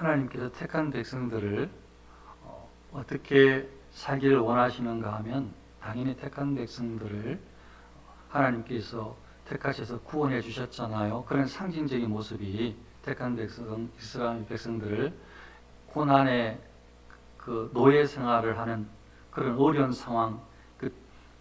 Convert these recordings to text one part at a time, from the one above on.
하나님께서 택한 백성들을 어떻게 살기를 원하시는가 하면 당연히 택한 백성들을 하나님께서 택하셔서 구원해 주셨잖아요. 그런 상징적인 모습이 택한 백성, 이스라엘 백성들을 고난의 그 노예 생활을 하는 그런 어려운 상황, 그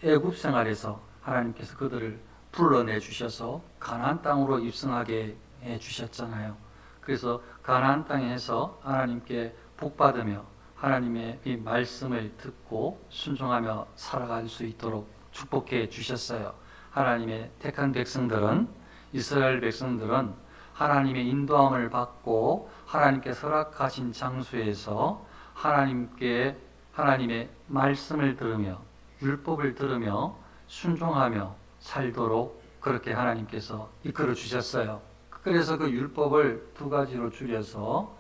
애굽 생활에서 하나님께서 그들을 불러내 주셔서 가나안 땅으로 입성하게 해 주셨잖아요. 그래서 가나안 땅에서 하나님께 복받으며 하나님의 이 말씀을 듣고 순종하며 살아갈 수 있도록 축복해 주셨어요. 하나님의 택한 백성들은, 이스라엘 백성들은 하나님의 인도함을 받고 하나님께서 허락하신 장소에서 하나님의 말씀을 들으며 율법을 들으며 순종하며 살도록 그렇게 하나님께서 이끌어 주셨어요. 그래서 그 율법을 두 가지로 줄여서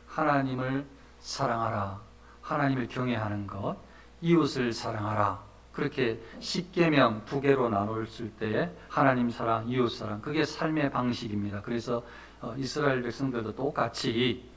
하나님을 사랑하라, 하나님을 경외하는 것, 이웃을 사랑하라. 그렇게 십계명 두 개로 나눴을 때 하나님 사랑, 이웃 사랑, 그게 삶의 방식입니다. 그래서 이스라엘 백성들도 똑같이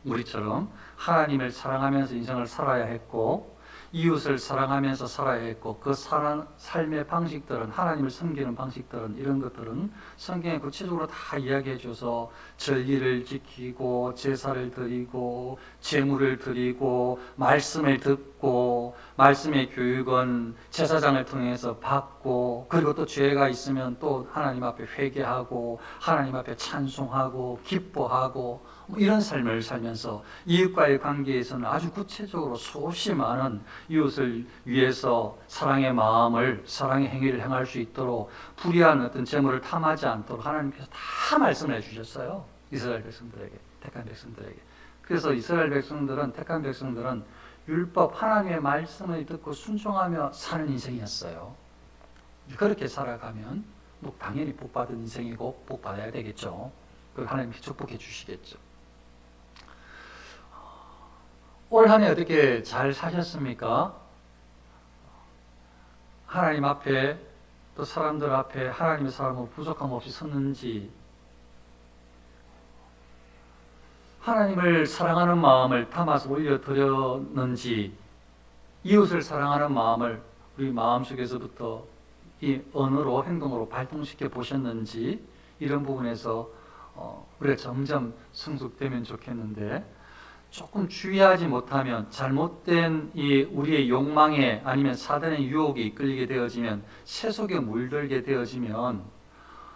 우리처럼 하나님을 사랑하면서 인생을 살아야 했고 이웃을 사랑하면서 살아야 했고, 그 삶의 방식들은, 하나님을 섬기는 방식들은, 이런 것들은 성경에 구체적으로 다 이야기해 줘서 절기를 지키고 제사를 드리고 제물을 드리고 말씀을 듣고 말씀의 교육은 제사장을 통해서 받고, 그리고 또 죄가 있으면 또 하나님 앞에 회개하고 하나님 앞에 찬송하고 기뻐하고, 이런 삶을 살면서 이웃과의 관계에서는 아주 구체적으로 수없이 많은 이웃을 위해서 사랑의 마음을, 사랑의 행위를 행할 수 있도록 불의한 어떤 재물을 탐하지 않도록 하나님께서 다 말씀을 해주셨어요. 이스라엘 백성들에게, 택한 백성들에게. 그래서 이스라엘 백성들은, 택한 백성들은 율법, 하나님의 말씀을 듣고 순종하며 사는 인생이었어요. 그렇게 살아가면 당연히 복받은 인생이고 복받아야 되겠죠. 하나님께 축복해 주시겠죠. 올 한 해 어떻게 잘 사셨습니까? 하나님 앞에 또 사람들 앞에 하나님의 사람으로 부족함 없이 섰는지, 하나님을 사랑하는 마음을 담아서 올려드렸는지, 이웃을 사랑하는 마음을 우리 마음속에서부터 이 언어로, 행동으로 발동시켜 보셨는지, 이런 부분에서 우리가 점점 성숙되면 좋겠는데, 조금 주의하지 못하면 잘못된 이 우리의 욕망에, 아니면 사단의 유혹에 이끌리게 되어지면, 세속에 물들게 되어지면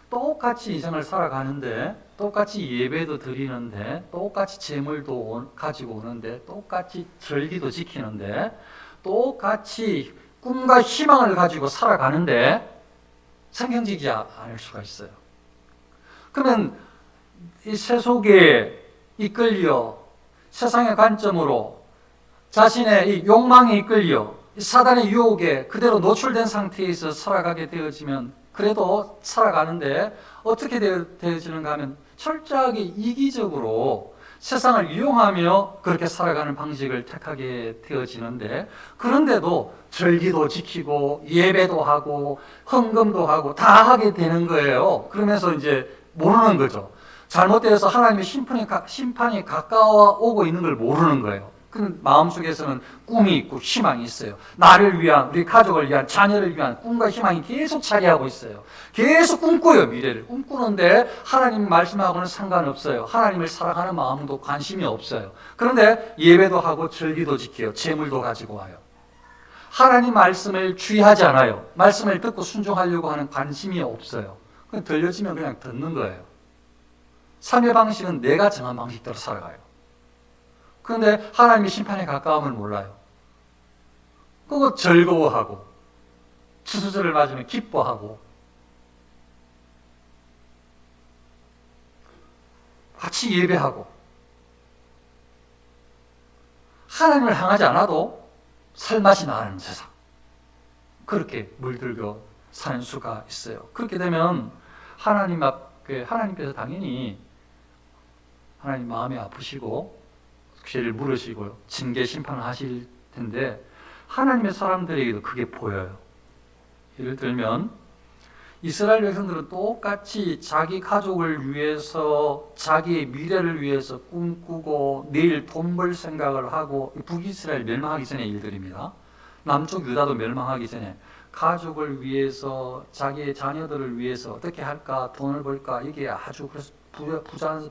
똑같이 인생을 살아가는데, 똑같이 예배도 드리는데, 똑같이 재물도 가지고 오는데, 똑같이 절기도 지키는데, 똑같이 꿈과 희망을 가지고 살아가는데 성경적이지 않을 수가 있어요. 그러면 이 세속에 이끌려 세상의 관점으로 자신의 이 욕망에 이끌려 사단의 유혹에 그대로 노출된 상태에서 살아가게 되어지면, 그래도 살아가는데 어떻게 되어지는가 하면 철저하게 이기적으로 세상을 이용하며 그렇게 살아가는 방식을 택하게 되어지는데, 그런데도 절기도 지키고 예배도 하고 헌금도 하고 다 하게 되는 거예요. 그러면서 이제 모르는 거죠. 잘못되어서 하나님의 심판이 가까워 오고 있는 걸 모르는 거예요. 그 마음속에서는 꿈이 있고 희망이 있어요. 나를 위한, 우리 가족을 위한, 자녀를 위한 꿈과 희망이 계속 자리하고 있어요. 계속 꿈꿔요. 미래를 꿈꾸는데 하나님 말씀하고는 상관없어요. 하나님을 사랑하는 마음도 관심이 없어요. 그런데 예배도 하고 절기도 지켜요. 재물도 가지고 와요. 하나님 말씀을 주의하지 않아요. 말씀을 듣고 순종하려고 하는 관심이 없어요. 그냥 들려지면 그냥 듣는 거예요. 삶의 방식은 내가 정한 방식대로 살아가요. 그런데 하나님의 심판에 가까움을 몰라요. 그거 즐거워하고 추수절을 맞으면 기뻐하고 같이 예배하고 하나님을 향하지 않아도 살맛이 나는 세상, 그렇게 물들고 사는 수가 있어요. 그렇게 되면 하나님 앞에, 하나님께서 당연히 하나님 마음이 아프시고 죄를 물으시고 징계 심판을 하실 텐데, 하나님의 사람들에게도 그게 보여요. 예를 들면 이스라엘 백성들은 똑같이 자기 가족을 위해서, 자기의 미래를 위해서 꿈꾸고 내일 돈 벌 생각을 하고, 북이스라엘 멸망하기 전의 일들입니다. 남쪽 유다도 멸망하기 전에 가족을 위해서, 자기의 자녀들을 위해서 어떻게 할까, 돈을 벌까, 이게 아주 그래서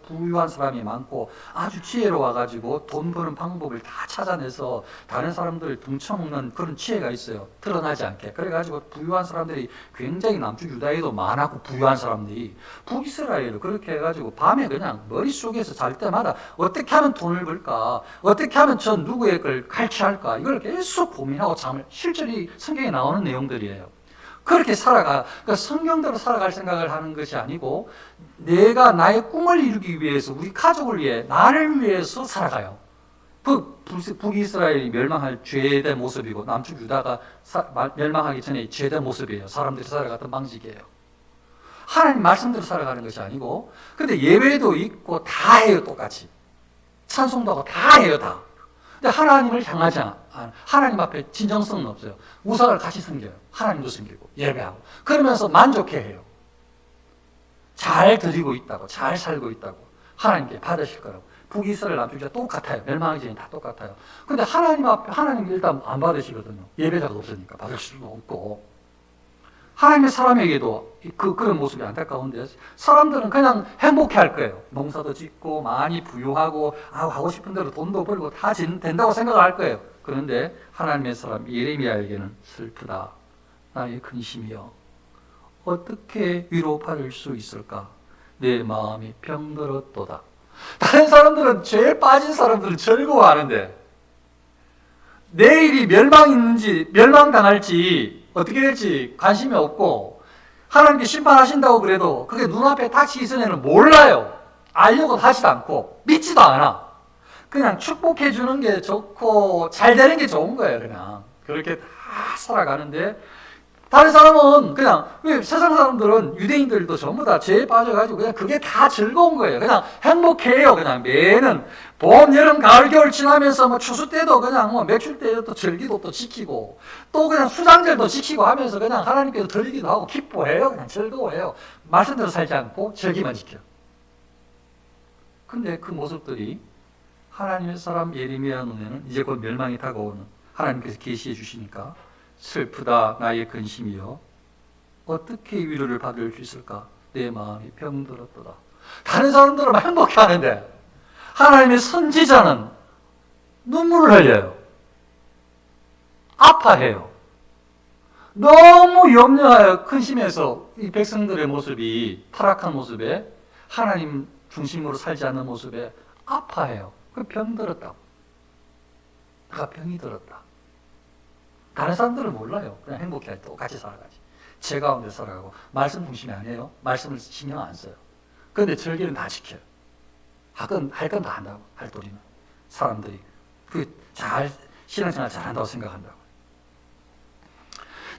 부유한 사람이 많고 아주 지혜로워가지고 돈 버는 방법을 다 찾아내서 다른 사람들을 등쳐먹는 그런 지혜가 있어요. 드러나지 않게. 그래가지고 부유한 사람들이 굉장히 남쪽 유다에도 많았고, 부유한 사람들이 북이스라엘을 그렇게 해가지고 밤에 그냥 머릿속에서 잘 때마다 어떻게 하면 돈을 벌까, 어떻게 하면 저 누구의 걸 갈취할까, 이걸 계속 고민하고 잠을, 실제로 성경에 나오는 내용들이에요. 그렇게 살아가, 그러니까 성경대로 살아갈 생각을 하는 것이 아니고, 내가 나의 꿈을 이루기 위해서, 우리 가족을 위해, 나를 위해서 살아가요. 북이스라엘이 멸망할 죄된 모습이고, 남쪽 유다가 멸망하기 전에 죄된 모습이에요. 사람들이 살아갔던 방식이에요. 하나님 말씀대로 살아가는 것이 아니고, 근데 예배도 있고, 다 해요, 똑같이. 찬송도 하고, 다 해요, 다. 근데 하나님을 향하지 않아. 하나님 앞에 진정성은 없어요. 우상을 같이 섬겨요. 하나님도 섬기고 예배하고. 그러면서 만족해해요. 잘 드리고 있다고, 잘 살고 있다고, 하나님께 받으실 거라고. 북이스라엘 남쪽이 똑같아요. 멸망하기 전에 다 똑같아요. 근데 하나님 앞에, 하나님 일단 안 받으시거든요. 예배자가 없으니까 받을 수도 없고. 하나님의 사람에게도 그런 모습이 안타까운데, 사람들은 그냥 행복해 할 거예요. 농사도 짓고 많이 부유하고 하고 싶은 대로 돈도 벌고 다 된다고 생각을 할 거예요. 그런데 하나님의 사람 예레미야에게는 슬프다. 나의 근심이여. 어떻게 위로받을 수 있을까? 내 마음이 병들었도다. 다른 사람들은, 죄에 빠진 사람들은 즐거워하는데, 내일이 멸망당할지 어떻게 될지 관심이 없고, 하나님께 심판하신다고 그래도 그게 눈앞에 닥치기 전에는 몰라요. 알려고 하지도 않고 믿지도 않아. 그냥 축복해 주는 게 좋고 잘 되는 게 좋은 거예요. 그냥 그렇게 다 살아가는데, 다른 사람은 그냥, 왜 세상 사람들은, 유대인들도 전부 다 죄에 빠져가지고 그냥 그게 다 즐거운 거예요. 그냥 행복해요. 그냥 매년 봄, 여름, 가을, 겨울 지나면서 뭐 추수 때도 그냥 뭐 맥주 때도 또 절기도 또 지키고, 또 그냥 수장절도 지키고 하면서 그냥 하나님께서 드리기도 하고 기뻐해요. 그냥 즐거워해요. 말씀대로 살지 않고 절기만 지켜. 근데 그 모습들이 하나님의 사람 예레미야 눈에는 이제 곧 멸망이 다가오는, 하나님께서 계시해 주시니까 슬프다 나의 근심이여. 어떻게 위로를 받을 수 있을까? 내 마음이 병들었도다. 다른 사람들은 행복해하는데 하나님의 선지자는 눈물을 흘려요. 아파해요. 너무 염려하여 근심해서 이 백성들의 모습이, 타락한 모습에, 하나님 중심으로 살지 않는 모습에 아파해요. 그 병들었다고. 내가 병이 들었다. 다른 사람들은 몰라요. 그냥 행복해. 똑같이 살아가지. 제 가운데 살아가고, 말씀 중심이 아니에요. 말씀을 신경 안 써요. 그런데 절기는 다 지켜요. 할 건 다 한다고. 할 도리는. 사람들이. 신앙생활 잘한다고 생각한다고.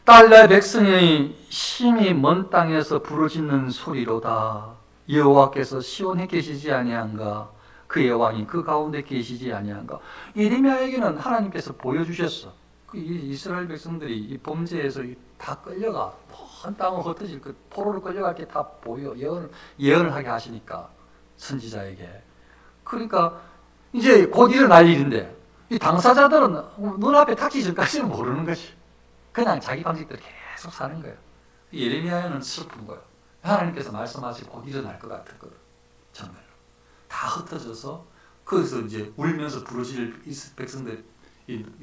딸내 백성이 심히 먼 땅에서 부르짖는 소리로다. 여호와께서 시온에 계시지 아니한가? 그의 왕이 그 가운데 계시지 아니한가? 예레미야에게는 하나님께서 보여주셨어. 이 이스라엘 백성들이 이 범죄에서 다 끌려가, 먼 땅을 흩어질 그 포로로 끌려갈 게 다 보여. 예언을 하게 하시니까, 선지자에게. 그러니까 이제 곧 일어날 일인데, 이 당사자들은 눈앞에 닥치기 전까지는 모르는 것이, 그냥 자기 방식대로 계속 사는 거예요. 예레미야는 슬픈 거예요. 하나님께서 말씀하시고 곧 일어날 것 같았거든. 정말로 다 흩어져서 거기서 이제 울면서 부르짖을 백성들이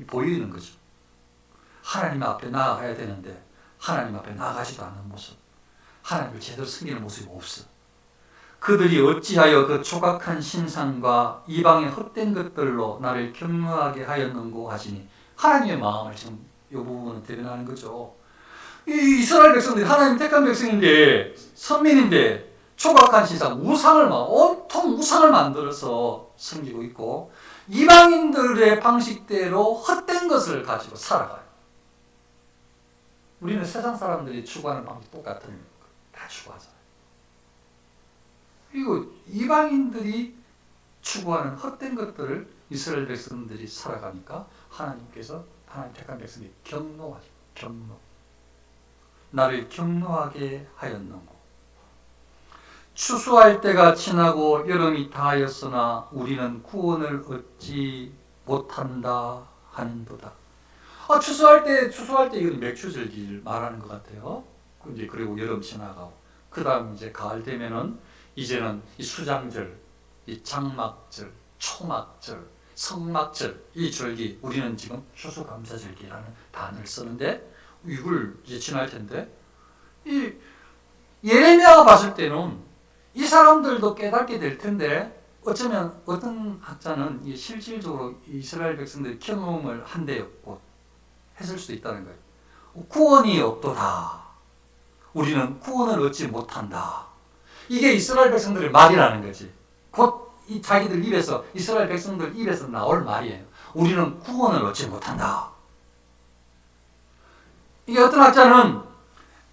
보이는 거죠. 하나님 앞에 나아가야 되는데 하나님 앞에 나아가지도 않는 모습, 하나님을 제대로 섬기는 모습이 없어. 그들이 어찌하여 그 초각한 신상과 이방의 헛된 것들로 나를 경노하게 하였는고 하시니, 하나님의 마음을 지금 이 부분은 대변하는 거죠. 이 이스라엘 백성들이 하나님 택한 백성인데, 선민인데 초각한 신상, 온통 우상을 만들어서 섬기고 있고, 이방인들의 방식대로 헛된 것을 가지고 살아가요. 우리는 세상 사람들이 추구하는 방식 똑같은 거 다 추구하잖아요. 그리고 이방인들이 추구하는 헛된 것들을 이스라엘 백성들이 살아가니까 하나님께서, 하나님 택한 백성이 경노하죠. 경노. 나를 격노하게 하였는고. 추수할 때가 지나고 여름이 다하였으나 우리는 구원을 얻지 못한다 하는도다. 추수할 때 이건 맥추절기를 말하는 것 같아요. 이제 그리고 여름 지나가고 그 다음 이제 가을 되면은 이제는 이 수장절, 이 장막절, 초막절, 성막절, 이 절기, 우리는 지금 추수감사절기라는 단어를 쓰는데 이걸 이제 지날 텐데, 이 예레미야가 봤을 때는 이 사람들도 깨닫게 될 텐데, 어쩌면 어떤 학자는 이 실질적으로 이스라엘 백성들이 경험을 한대요. 곧 했을 수도 있다는 거예요. 구원이 없도다. 우리는 구원을 얻지 못한다. 이게 이스라엘 백성들의 말이라는 거지. 곧 이 자기들 입에서, 이스라엘 백성들 입에서 나올 말이에요. 우리는 구원을 얻지 못한다. 이게 어떤 학자는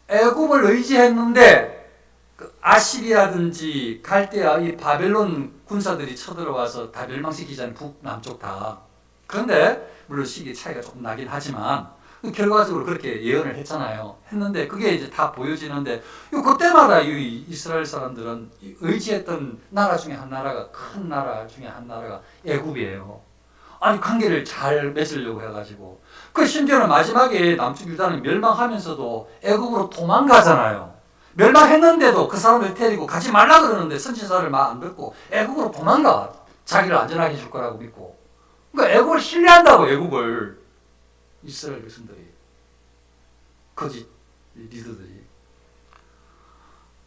애굽을 의지했는데 그 아시리아든지 갈대아, 이 바벨론 군사들이 쳐들어와서 다 멸망시키잖아요. 북남쪽 다. 그런데 물론 시기 차이가 조금 나긴 하지만 결과적으로 그렇게 예언을 했잖아요. 했는데 그게 이제 다 보여지는데, 그때마다 이 이스라엘 사람들은 의지했던 나라 중에 한 나라가, 큰 나라 중에 한 나라가 애굽이에요. 아니 관계를 잘 맺으려고 해가지고, 그 심지어는 마지막에 남쪽 유다는 멸망하면서도 애굽으로 도망가잖아요. 멸망했는데도 그 사람들 데리고 가지 말라 그러는데 선지자를 말 안 듣고 애굽으로 도망가. 자기를 안전하게 해줄 거라고 믿고. 그러니까 애굽을 신뢰한다고. 애굽을 이스라엘 백성들이, 거짓 리더들이.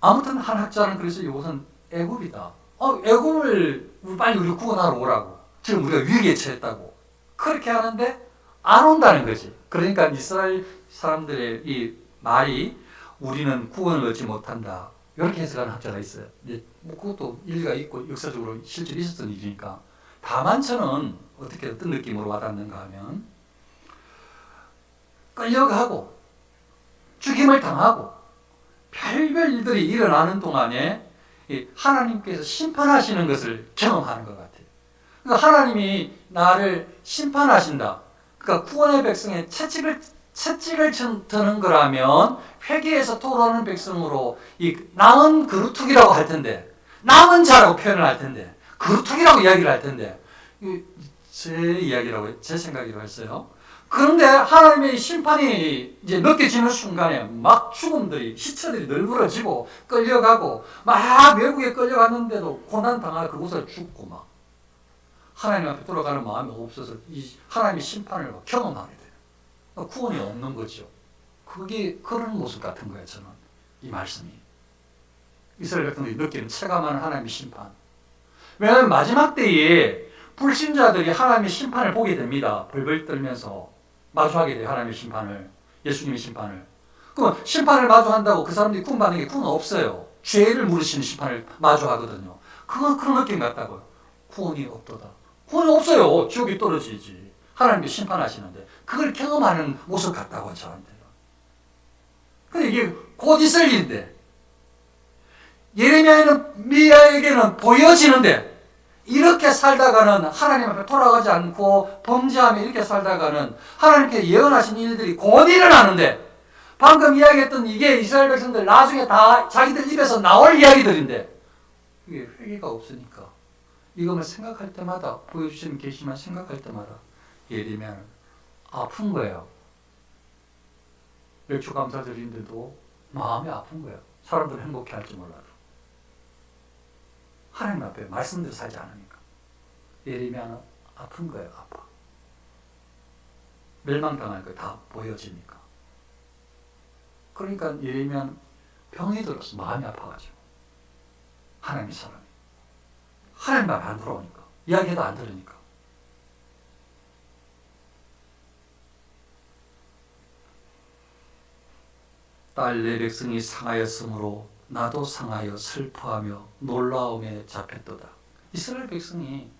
아무튼 한 학자는 그래서 이것은 애굽이다. 애굽을 빨리 우리 구원하러 오라고. 지금 우리가 위기에 처했다고. 그렇게 하는데 안 온다는 거지. 그러니까 이스라엘 사람들의 이 말이 우리는 구원을 얻지 못한다. 이렇게 해석하는 학자가 있어요. 그것도 일리가 있고 역사적으로 실제로 있었던 일이니까. 다만 저는 어떤 느낌으로 와닿는가 하면, 끌려가고 죽임을 당하고 별별 일들이 일어나는 동안에 하나님께서 심판하시는 것을 경험하는 것 같아요. 그러니까 하나님이 나를 심판하신다. 그러니까 구원의 백성의 채찍을 드는 거라면 회개에서 돌아오는 백성으로 이 남은 그루터기라고 할 텐데, 남은 자라고 표현을 할 텐데, 그루터기라고 이야기를 할 텐데, 제 이야기라고, 제 생각이라고 했어요. 그런데 하나님의 심판이 이제 느껴지는 순간에 막 죽음들이, 시체들이 널브러지고 끌려가고, 막 외국에 끌려갔는데도 고난당하고 그곳을 죽고, 막 하나님 앞에 돌아가는 마음이 없어서 이 하나님의 심판을 경험하게 돼요. 구원이 없는 거죠. 그게 그런 모습 같은 거예요. 저는 이 말씀이 이스라엘 백성들이 느끼는, 체감하는 하나님의 심판. 왜냐하면 마지막 때에 불신자들이 하나님의 심판을 보게 됩니다. 벌벌 떨면서 마주하게 돼요. 하나님의 심판을, 예수님의 심판을. 그럼 심판을 마주한다고 그 사람들이 구원받는 게 구원 없어요. 죄를 물으시는 심판을 마주하거든요. 그건 그런 느낌 같다고요. 구원이 없도다. 구원이 없어요. 지옥에 떨어지지. 하나님이 심판하시는데 그걸 경험하는 모습 같다고요. 저한테는. 근데 이게 곧 있을 일인데, 예레미야에는, 미야에게는 보여지는데, 이렇게 살다가는 하나님 앞에 돌아가지 않고 범죄하며 이렇게 살다가는 하나님께 예언하신 일들이 곧 일어나는데, 방금 이야기했던 이게 이스라엘 백성들 나중에 다 자기들 입에서 나올 이야기들인데, 이게 회개가 없으니까 이것만 생각할 때마다, 보여주시는 계시만 생각할 때마다 예레미야는 아픈 거예요. 맥주감사절인데도 마음이 아픈 거예요. 사람들 행복해 할지 몰라도 하나님 앞에 말씀대로 살지 않으니까. 예레미야는 아픈 거예요. 아파. 멸망당할 거 다 보여지니까. 그러니까 예레미야는 병이 들었어. 마음이 아파가지고. 하나님의 사람이. 하나님 말 안 들어오니까. 이야기해도 안 들으니까. 딸 내 백성이 상하였으므로 나도 상하여 슬퍼하며 놀라움에 잡혔도다. 이스라엘 백성이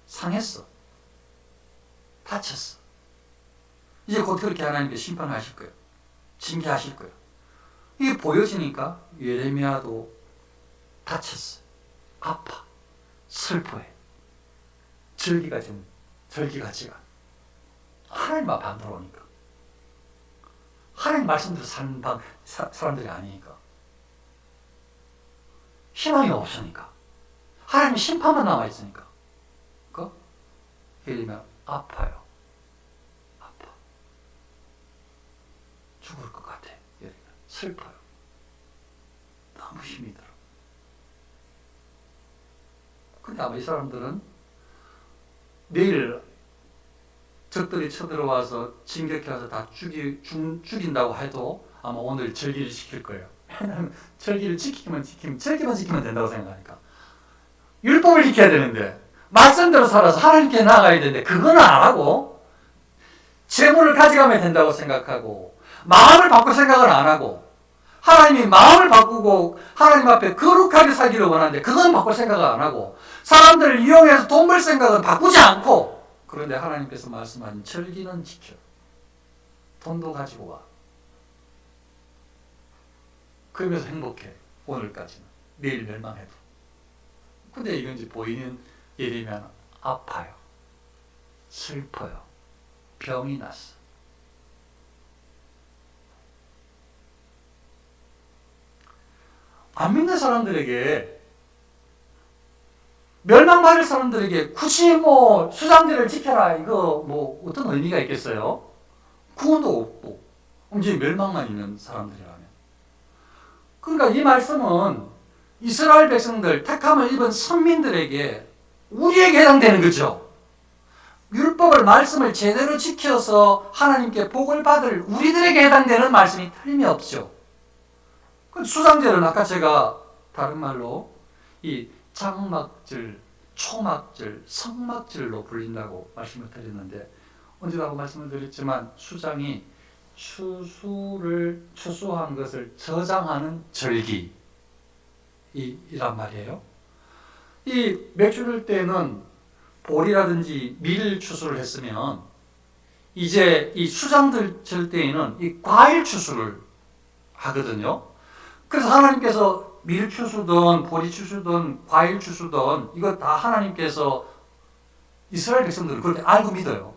상했어. 다쳤어. 이제 곧 그렇게 하나님께 심판하실 거예요. 징계하실 거예요. 이게 보여지니까 예레미야도 다쳤어. 아파. 슬퍼해. 절기가 좀 절기 같지가 않아. 하나님 앞에 안 들어오니까. 하나님 말씀대로 사는 사람들이 아니니까. 희망이 없으니까. 하나님의 심판만 남아있으니까. 예를 들면 아파요. 아파. 죽을 것 같아. 예를 들면 슬퍼요. 너무 힘이 들어. 근데 아마 이 사람들은 내일 적들이 쳐들어와서 진격해 와서 다 죽인다고 해도 아마 오늘 절기를 지킬 거예요. 왜냐하면 절기를 지키면 된다고 생각하니까. 율법을 지켜야 되는데, 말씀대로 살아서 하나님께 나아가야 되는데, 그건 안 하고, 재물을 가져가면 된다고 생각하고, 마음을 바꿀 생각을 안 하고, 하나님이 마음을 바꾸고 하나님 앞에 거룩하게 살기를 원하는데 그건 바꿀 생각을 안 하고, 사람들을 이용해서 돈 벌 생각은 바꾸지 않고, 그런데 하나님께서 말씀하신 절기는 지켜. 돈도 가지고 와. 그러면서 행복해. 오늘까지는. 내일 멸망해도. 근데 이건 이제 보이는 예리면 아파요. 슬퍼요. 병이 났어. 안 믿는 사람들에게, 멸망받을 사람들에게 굳이 뭐 수장제를 지켜라 이거 뭐 어떤 의미가 있겠어요? 구원도 없고 이제 멸망만 있는 사람들이라면. 그러니까 이 말씀은 이스라엘 백성들, 택함을 입은 선민들에게, 우리에게 해당되는 거죠. 율법을, 말씀을 제대로 지켜서 하나님께 복을 받을 우리들에게 해당되는 말씀이 틀림없죠. 수장제는 아까 제가 다른 말로 이 장막절, 초막절, 성막절로 불린다고 말씀을 드렸는데, 언제라고 말씀을 드렸지만 수장이 추수한 것을 저장하는 절기이란 말이에요. 이 맥주를 때는 보리라든지 밀 추수를 했으면, 이제 이 수장절 때에는 이 과일 추수를 하거든요. 그래서 하나님께서 밀 추수든 보리 추수든 과일 추수든 이거 다 하나님께서 이스라엘 백성들은 그렇게 알고 믿어요.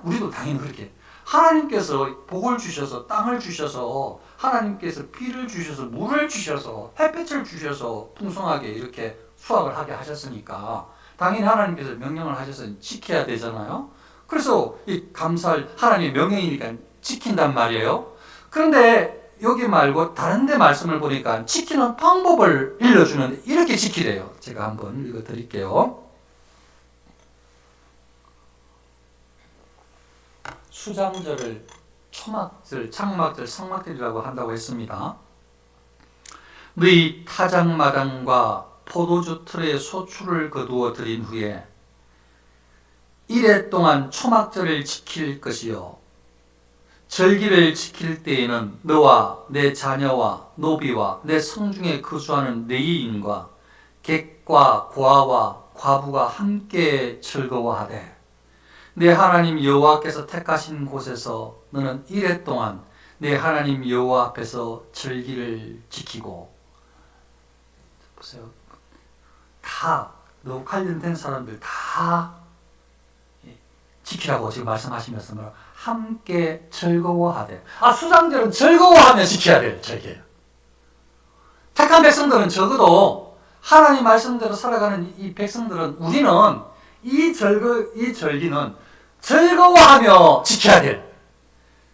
우리도 당연히 그렇게. 하나님께서 복을 주셔서, 땅을 주셔서, 하나님께서 비를 주셔서, 물을 주셔서, 햇빛을 주셔서 풍성하게 이렇게 수확을 하게 하셨으니까 당연히 하나님께서 명령을 하셔서 지켜야 되잖아요. 그래서 이 감사할 하나님의 명령이니까 지킨단 말이에요. 그런데 여기 말고 다른 데 말씀을 보니까 지키는 방법을 일러주는데 이렇게 지키래요. 제가 한번 읽어 드릴게요. 수장절을 초막절, 장막절, 성막절이라고 한다고 했습니다. 너희 타작마당과 포도주 틀에 소출을 거두어 드린 후에 이래 동안 초막절을 지킬 것이요, 절기를 지킬 때에는 너와 내 자녀와 노비와 내 성중에 거주하는 레위인과 객과 고아와 과부가 함께 즐거워하되, 내 하나님 여호와께서 택하신 곳에서 너는 이래 동안 내 하나님 여호와 앞에서 절기를 지키고. 보세요. 다, 너 관련된 사람들 다 지키라고 지금 말씀하시면서 함께 즐거워하되. 수장절은 즐거워하며 지켜야 돼요. 절기예요. 택한 백성들은 적어도 하나님 말씀대로 살아가는 이 백성들은, 우리는 이 절기는 즐거워하며 지켜야 돼.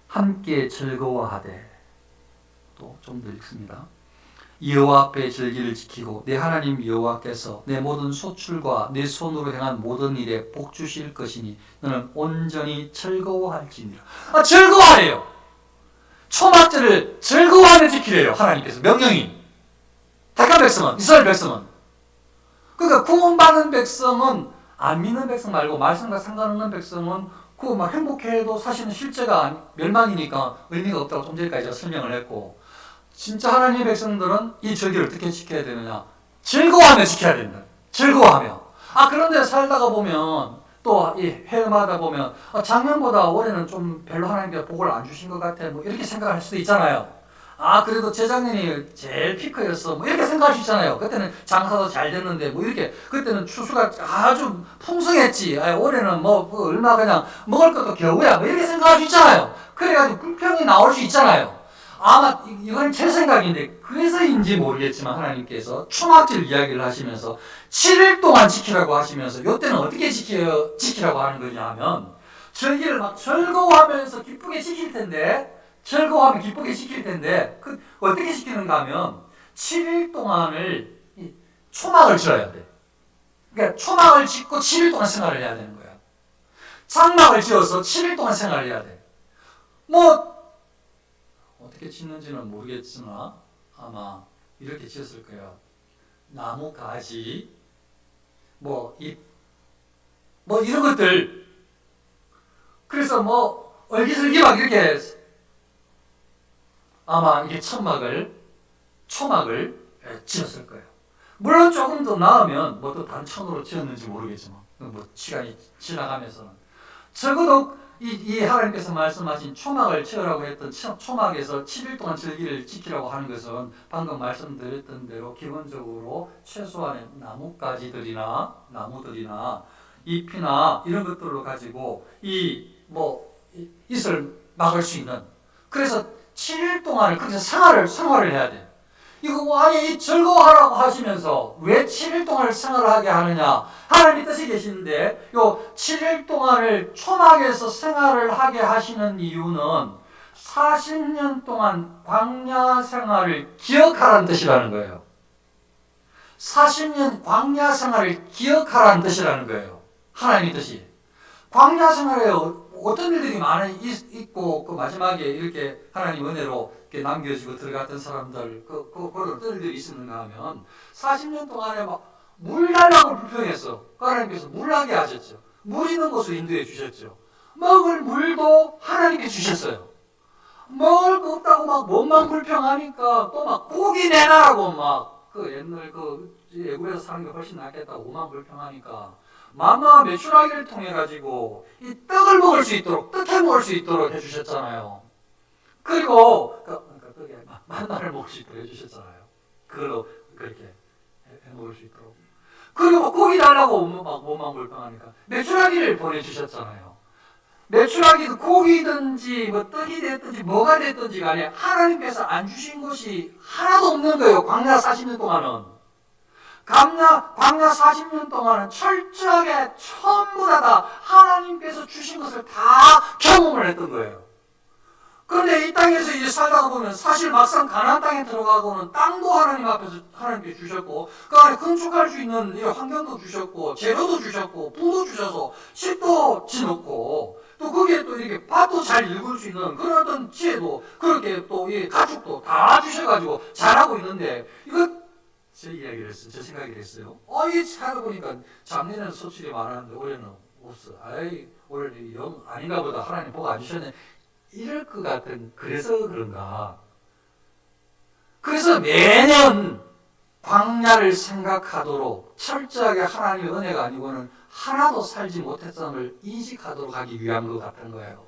함께 즐거워하되. 또 좀 더 읽습니다. 여호와 앞에 절기를 지키고 내 하나님 여호와께서 내 모든 소출과 내 손으로 행한 모든 일에 복 주실 것이니 너는 온전히 즐거워할지니라. 즐거워하래요. 초막절을 즐거워하며 지키래요. 하나님께서 명령이. 택한 백성은, 이스라엘 백성은. 그러니까 구원받은 백성은, 안 믿는 백성 말고 말씀과 상관없는 백성은 그거 막 행복해도 사실은 실제가 멸망이니까 의미가 없다고 좀 전까지 제가 설명을 했고, 진짜 하나님의 백성들은 이 절기를 어떻게 지켜야 되느냐? 즐거워하며 지켜야 된다. 즐거워하며. 그런데 살다가 보면, 또 이 해마다 보면 작년보다 올해는 좀 별로 하나님께서 복을 안 주신 것 같아, 뭐 이렇게 생각할 수도 있잖아요. 그래도 재작년이 제일 피크였어. 뭐 이렇게 생각할 수 있잖아요. 그때는 장사도 잘 됐는데, 뭐 이렇게, 그때는 추수가 아주 풍성했지. 올해는 뭐, 얼마 그냥 먹을 것도 겨우야. 뭐 이렇게 생각할 수 있잖아요. 그래가지고 불평이 나올 수 있잖아요. 아마, 이건 제 생각인데, 그래서인지 모르겠지만 하나님께서 초막절 이야기를 하시면서 7일 동안 지키라고 하시면서, 요때는 어떻게 지키라고 하는 거냐 하면, 절기를 막 즐거워하면서 기쁘게 지킬 텐데, 즐거워하면 기쁘게 지킬 텐데, 어떻게 지키는가 하면, 7일 동안을 초막을 지어야 돼. 그러니까 초막을 짓고 7일 동안 생활을 해야 되는 거야. 장막을 지어서 7일 동안 생활을 해야 돼. 뭐, 어떻게 짓는지는 모르겠으나, 아마 이렇게 지었을 거야. 나무 가지, 뭐, 잎, 뭐 이런 것들. 그래서 뭐, 얼기설기 막 이렇게 아마 이게 초막을 지었을 거예요. 물론 조금 더 나으면 뭐 또 다른 천으로 지었는지 모르겠지만, 뭐 시간이 지나가면서는 적어도 이 하나님께서 말씀하신 초막을 치으라고 했던 초막에서 7일 동안 절기를 지키라고 하는 것은 방금 말씀드렸던 대로 기본적으로 최소한의 나무가지들이나 나무들이나 잎이나 이런 것들로 가지고 이슬 막을 수 있는, 그래서 7일 동안을 그렇게 생활을 해야 돼. 이거 아니 즐거워하라고 하시면서 왜 7일 동안을 생활하게 하느냐? 하나님의 뜻이 계시는데 요 7일 동안을 초막에서 생활을 하게 하시는 이유는 40년 동안 광야 생활을 기억하라는 뜻이라는 거예요. 40년 광야 생활을 기억하라는 뜻이라는 거예요. 하나님의 뜻이. 광야 생활에 어떤 일들이 많이 있고, 그 마지막에 이렇게 하나님 은혜로 이렇게 남겨지고 들어갔던 사람들, 그런 일들이 있었는가 하면, 40년 동안에 막, 물 달라고 불평했어. 하나님께서 물나게 하셨죠. 물 있는 곳을 인도해 주셨죠. 먹을 물도 하나님께 주셨어요. 먹을 거 없다고 막 몸만 불평하니까, 또 막 고기 내놔라고 막, 옛날 애굽에서 사는 게 훨씬 낫겠다고 몸만 불평하니까, 만나 메추라기를 통해 가지고 이 떡을 먹을 수 있도록, 떡해 먹을 수 있도록 해주셨잖아요. 그리고 떡에 만나를 먹을 수 있도록 해주셨잖아요. 그걸로 그렇게 해 먹을 수 있도록. 그리고 고기 달라고 막 몸만 불평하니까 메추라기를 보내주셨잖아요. 메추라기도 고기든지 뭐 떡이 됐든지 뭐가 됐든지 간에 하나님께서 안 주신 것이 하나도 없는 거예요. 광야 40년 동안은. 광야 40년 동안은 철저하게 전부 다 하나님께서 주신 것을 다 경험을 했던 거예요. 그런데 이 땅에서 이제 살다가 보면 사실 막상 가나안 땅에 들어가고는 땅도 하나님 앞에서 하나님께 주셨고, 그 안에 건축할 수 있는 환경도 주셨고, 재료도 주셨고, 부도 주셔서 집도 지놓고, 또 거기에 또 이렇게 밭도 잘 읽을 수 있는 그런 어떤 지혜도, 그렇게 또 이 가축도 다 주셔가지고 잘하고 있는데, 이거 제 이야기를 했어요. 제 생각을 했어요. 이 살아보니까 작년에는 소출이 많았는데 올해는 없어. 올해는 영 아닌가 보다. 하나님 복 안 주셨네. 이럴 것 같은, 그래서 그런가. 그래서 매년 광야를 생각하도록 철저하게 하나님의 은혜가 아니고는 하나도 살지 못했음을 인식하도록 하기 위한 것 같은 거예요.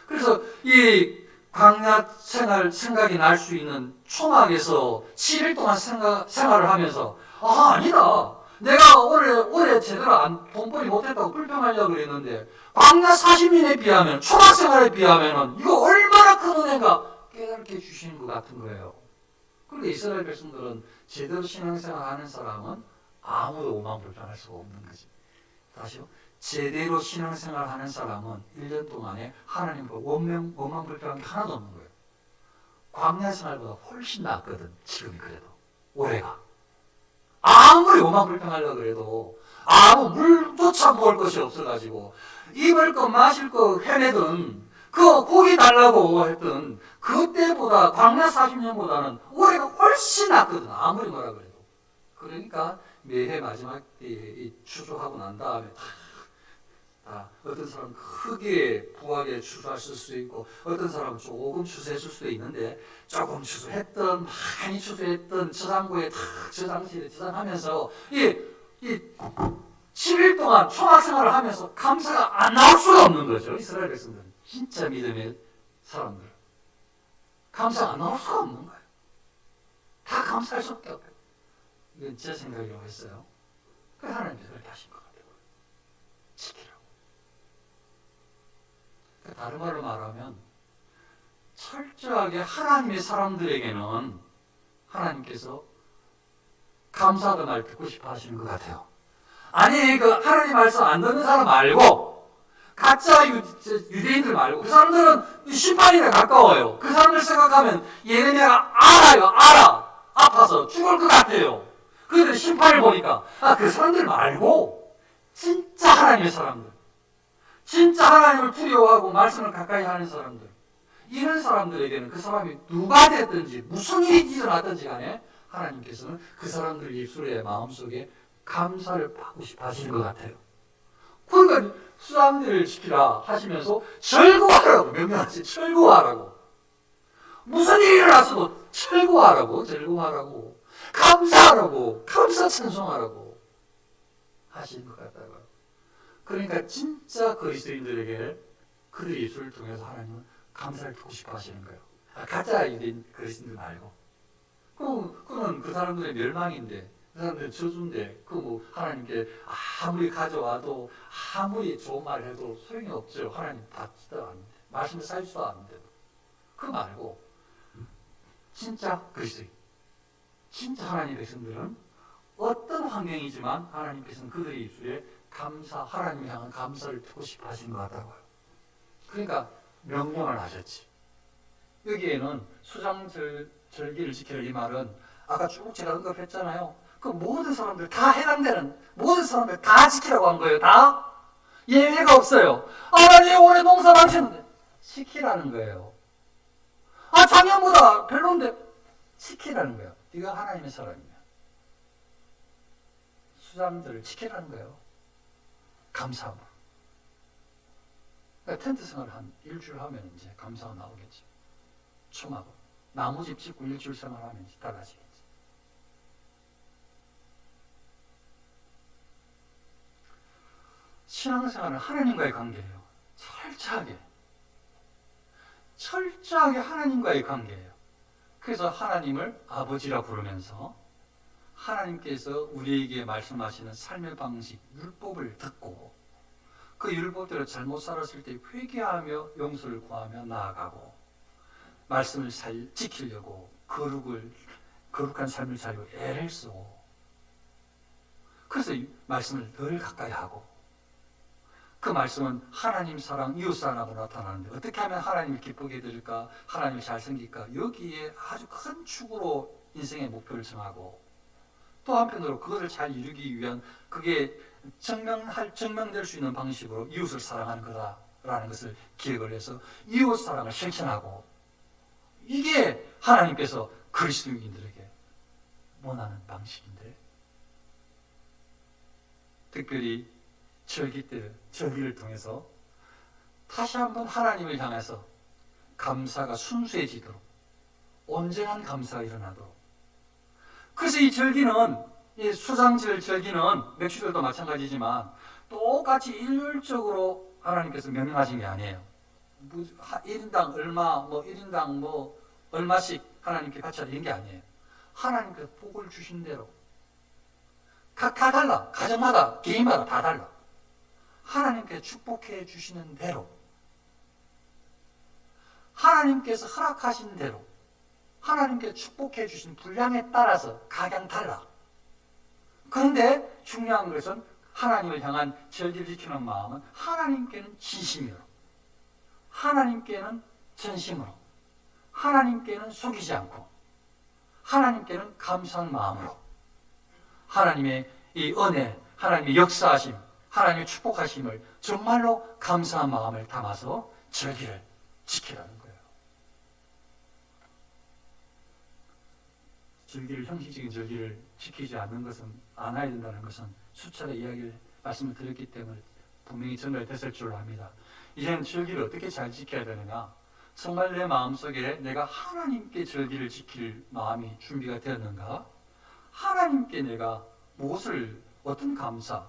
그래서 이 광야 생각이 날 수 있는 초막에서 7일 동안 생활을 하면서, 아니다. 내가 올해 제대로 돈벌이 못했다고 불평하려고 그랬는데, 광야 40년에 비하면, 초막 생활에 비하면, 이거 얼마나 큰 은혜가 깨닫게 주시는 것 같은 거예요. 그런데 이스라엘 백성들은 제대로 신앙생활 하는 사람은 아무도 오만 불평할 수가 없는 거지. 다시요. 제대로 신앙생활 하는 사람은 1년 동안에 하나님과 원만 불평한 게 하나도 없는 거예요. 광야 생활보다 훨씬 낫거든, 지금이 그래도. 올해가. 아무리 원만 불평하려고 그래도, 아무 물조차 먹을 것이 없어가지고, 입을 거 마실 거 헤매든, 고기 달라고 했던, 그때보다, 광야 40년보다는 올해가 훨씬 낫거든, 아무리 뭐라 그래도. 그러니까 매해 마지막 때 추수하고 난 다음에 어떤 사람은 크게 부하게 추수했을 수도 있고, 어떤 사람은 조금 추수했을 수도 있는데, 조금 추수했던, 많이 추수했던 저장고에 저장실에 저장하면서 이 7일 동안 초막 생활을 하면서 감사가 안 나올 수가 없는 거죠. 이스라엘 백성들은 진짜 믿음의 사람들. 감사가 나올 수가 없는 거예요. 다 감사할 수밖에 없어요. 이건 제 생각이라고 했어요. 그래서 하나님께서 그렇게 하신 것 같아요. 지키라고. 다른 말로 말하면 철저하게 하나님의 사람들에게는 하나님께서 감사하다 말 듣고 싶어 하시는 것 같아요. 아니, 그 하나님 말씀 안 듣는 사람 말고, 가짜 유대인들 말고, 그 사람들은 심판이나 가까워요. 그 사람들 생각하면 예레미야가 알아. 아파서 죽을 것 같아요. 그들의 심판을 보니까, 그 사람들 말고, 진짜 하나님의 사람들, 진짜 하나님을 두려워하고 말씀을 가까이 하는 사람들, 이런 사람들에게는 그 사람이 누가 됐든지, 무슨 일이 일어났든지 간에, 하나님께서는 그 사람들 입술의 마음속에 감사를 받고 싶어 하시는 것 같아요. 그러니까 수장들을 지키라 하시면서 절구하라고 명령하지. 절구하라고. 무슨 일이 일어났어도 절구하라고. 감사하라고. 감사 찬송하라고 하시는 것 같다고요. 그러니까 진짜 그리스도인들에게 그들의 입술을 통해서 하나님은 감사를 듣고 싶어 하시는 거예요. 가짜 유대인 그리스도인들 말고. 그건 그 사람들의 멸망인데, 그 사람들의 저주인데, 하나님께 아무리 가져와도, 아무리 좋은 말을 해도 소용이 없죠. 하나님 받지도 않는데, 말씀을 쌓이지도 않는데. 그 말고, 진짜 그리스도인, 진짜 하나님의 백성들은 어떤 환경이지만 하나님께서는 그들의 입술에 하나님을 향한 감사를 듣고 싶어 하시는 것 같다고요. 그러니까 명령을 하셨지. 여기에는 수장절기를 지키라 이 말은 아까 쭉 제가 언급했잖아요. 그 모든 사람들 다 해당되는 모든 사람들 다 지키라고 한 거예요. 다 예외가 없어요. 나 올해 농사 많겠는데 지키라는 거예요. 작년보다 별론데 지키라는 거예요. 네가 하나님의 사람이야. 수장들을 지키라는 거예요. 감사함으로. 그러니까 텐트 생활을 한 일주일 하면 이제 감사가 나오겠지. 춤하고 나무집 짓고 일주일 생활하면 이제 달라지겠지. 신앙생활은 하나님과의 관계예요. 철저하게 하나님과의 관계예요. 그래서 하나님을 아버지라 부르면서 하나님께서 우리에게 말씀하시는 삶의 방식, 율법을 듣고 그 율법대로 잘못 살았을 때 회개하며 용서를 구하며 나아가고 말씀을 지키려고 거룩한 삶을 살려고 애를 쓰고 그래서 말씀을 늘 가까이 하고 그 말씀은 하나님 사랑, 이웃 사랑으로 나타나는데 어떻게 하면 하나님을 기쁘게 해드릴까, 하나님을 잘 섬길까 여기에 아주 큰 축으로 인생의 목표를 정하고 또 한편으로 그것을 잘 이루기 위한 그게 증명될 수 있는 방식으로 이웃을 사랑하는 거다라는 것을 기억을 해서 이웃 사랑을 실천하고 이게 하나님께서 그리스도인들에게 원하는 방식인데 특별히 절기 때 절기를 통해서 다시 한번 하나님을 향해서 감사가 순수해지도록 온전한 감사가 일어나도록 그래서 이 절기는 이 수장절 절기는 맥주절도 마찬가지지만 똑같이 일률적으로 하나님께서 명령하신 게 아니에요. 1인당 얼마, 1인당 얼마씩 하나님께 바쳐라 이런 게 아니에요. 하나님께서 복을 주신 대로 다 달라. 가정마다 개인마다 다 달라. 하나님께 축복해 주시는 대로 하나님께서 허락하신 대로 하나님께 축복해 주신 분량에 따라서 각양 달라. 그런데 중요한 것은 하나님을 향한 절기를 지키는 마음은 하나님께는 진심으로 하나님께는 전심으로 하나님께는 속이지 않고 하나님께는 감사한 마음으로 하나님의 이 은혜, 하나님의 역사하심, 하나님의 축복하심을 정말로 감사한 마음을 담아서 절기를 지키라는 거예요. 형식적인 절기를 지키지 않는 것은 안 해야 된다는 것은 수차례 말씀을 드렸기 때문에 분명히 전달됐을 줄로 압니다. 이제는 절기를 어떻게 잘 지켜야 되느냐? 정말 내 마음속에 내가 하나님께 절기를 지킬 마음이 준비가 되었는가? 하나님께 내가 어떤 감사,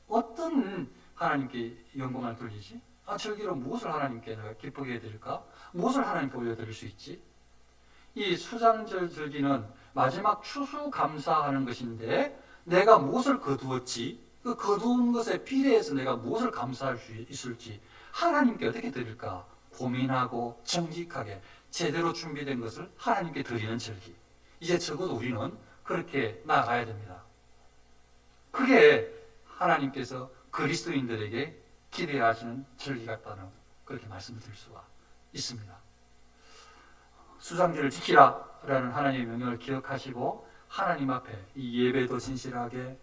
어떤 하나님께 영광을 돌리지? 절기로 무엇을 하나님께 내가 기쁘게 해드릴까? 무엇을 하나님께 올려드릴 수 있지? 이 수장절 절기는 마지막 추수감사하는 것인데 내가 무엇을 거두었지? 그 거두은 것에 비례해서 내가 무엇을 감사할 수 있을지 하나님께 어떻게 드릴까 고민하고 정직하게 제대로 준비된 것을 하나님께 드리는 절기. 이제 적어도 우리는 그렇게 나아가야 됩니다. 그게 하나님께서 그리스도인들에게 기대하시는 절기 같다는 그렇게 말씀드릴 수가 있습니다. 수장절을 지키라라는 하나님의 명령을 기억하시고 하나님 앞에 이 예배도 진실하게,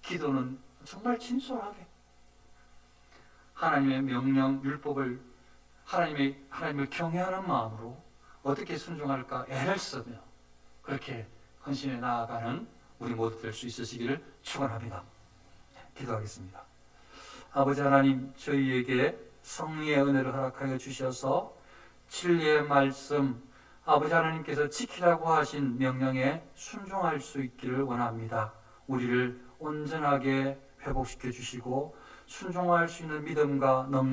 기도는 정말 진솔하게 하나님의 명령 율법을 하나님을 경외하는 마음으로 어떻게 순종할까 애를 쓰며 그렇게 헌신해 나아가는 우리 모두 될 수 있으시기를 축원합니다. 기도하겠습니다. 아버지 하나님, 저희에게 성령의 은혜를 허락하여 주셔서 진리의 말씀, 아버지 하나님께서 지키라고 하신 명령에 순종할 수 있기를 원합니다. 우리를 온전하게 회복시켜 주시고 순종할 수 있는 믿음과 능력